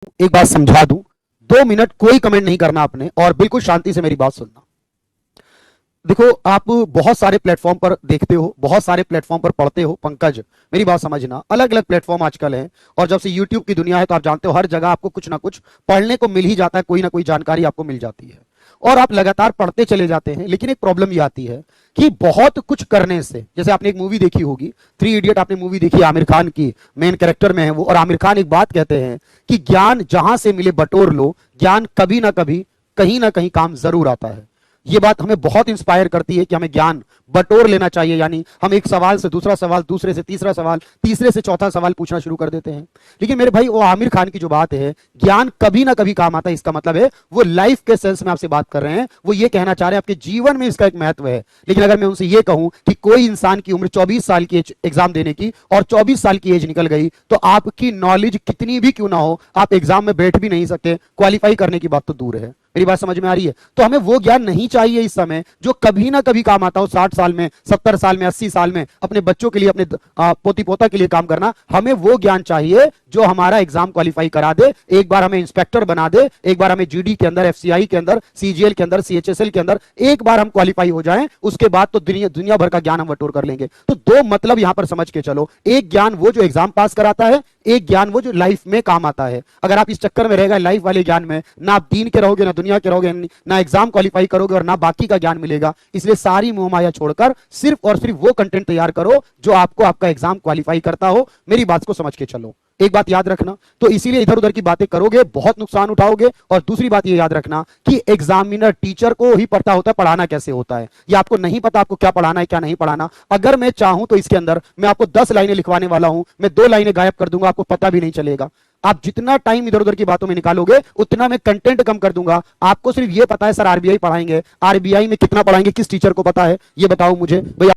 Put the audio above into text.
एक बात समझा दूं, 2 मिनट कोई कमेंट नहीं करना आपने और बिल्कुल शांति से मेरी बात सुनना। देखो, आप बहुत सारे प्लेटफॉर्म पर देखते हो, बहुत सारे प्लेटफॉर्म पर पढ़ते हो। पंकज, मेरी बात समझना, अलग अलग प्लेटफॉर्म आजकल हैं और जब से यूट्यूब की दुनिया है तो आप जानते हो हर जगह आपको कुछ ना कुछ पढ़ने को मिल ही जाता है, कोई ना कोई जानकारी आपको मिल जाती है और आप लगातार पढ़ते चले जाते हैं। लेकिन एक प्रॉब्लम ये आती है कि बहुत कुछ करने से, जैसे आपने एक मूवी देखी होगी, 3 इडियट आपने मूवी देखी, आमिर खान की, मेन कैरेक्टर में है वो, और आमिर खान एक बात कहते हैं कि ज्ञान जहां से मिले बटोर लो, ज्ञान कभी ना कभी कहीं ना कहीं काम जरूर आता है। ये बात हमें बहुत इंस्पायर करती है कि हमें ज्ञान बटोर लेना चाहिए, यानी हम एक सवाल से दूसरा सवाल, दूसरे से तीसरा सवाल, तीसरे से चौथा सवाल पूछना शुरू कर देते हैं। लेकिन मेरे भाई, वो आमिर खान की जो बात है, ज्ञान कभी ना कभी काम आता है, इसका मतलब है वो लाइफ के सेंस में आपसे बात कर रहे हैं, वो ये कहना चाह रहे हैं आपके जीवन में इसका एक महत्व है। लेकिन अगर मैं उनसे ये कहूं कि कोई इंसान की उम्र 24 साल की एग्जाम देने की और 24 साल की एज निकल गई, तो आपकी नॉलेज कितनी भी क्यों ना हो, आप एग्जाम में बैठ भी नहीं सकते, क्वालिफाई करने की बात तो दूर है। मेरी बात समझ में आ रही है? तो हमें वो ज्ञान नहीं चाहिए इस समय जो कभी ना कभी काम आता हो, 60 साल में, 70 साल में, 80 साल में, अपने बच्चों के लिए, अपने पोती पोता के लिए काम करना। हमें वो ज्ञान चाहिए जो हमारा एग्जाम क्वालिफाई करा दे, एक बार हमें इंस्पेक्टर बना दे, एक बार हमें जीडी के अंदर, एफसीआई के अंदर, सीजीएल के अंदर, सीएचएसएल के अंदर एक बार हम क्वालिफाई हो जाएं, उसके बाद तो दुनिया भर का ज्ञान हम बटोर कर लेंगे। तो दो मतलब यहां पर समझ के चलो, एक ज्ञान वो जो एग्जाम पास कराता है, एक ज्ञान वो जो लाइफ में काम आता है। अगर आप इस चक्कर में रह गए लाइफ वाले ज्ञान में, ना आप दीन के रहोगे, ना दुनिया के रहोगे, ना एग्जाम क्वालिफाई करोगे और ना बाकी का ज्ञान मिलेगा। इसलिए सारी मोह माया छोड़कर सिर्फ और सिर्फ वो कंटेंट तैयार करो जो आपको आपका एग्जाम क्वालिफाई करता हो। मेरी बात को समझ के चलो, एक बात याद रखना। तो इसीलिए इधर उधर की बातें करोगे, बहुत नुकसान उठाओगे। और दूसरी बात ये याद रखना कि एग्जामिनर टीचर को ही पता होता है पढ़ाना कैसे होता है, ये आपको नहीं पता आपको क्या पढ़ाना है क्या नहीं पढ़ाना। अगर मैं चाहूं तो इसके अंदर मैं आपको 10 लाइनें लिखवाने वाला हूं, मैं 2 लाइनें गायब कर दूंगा, आपको पता भी नहीं चलेगा। आप जितना टाइम इधर उधर की बातों में निकालोगे उतना मैं कंटेंट कम कर दूंगा। आपको सिर्फ ये पता है सर आरबीआई पढ़ाएंगे, आरबीआई में कितना पढ़ाएंगे किस टीचर को पता है, ये बताओ मुझे भैया।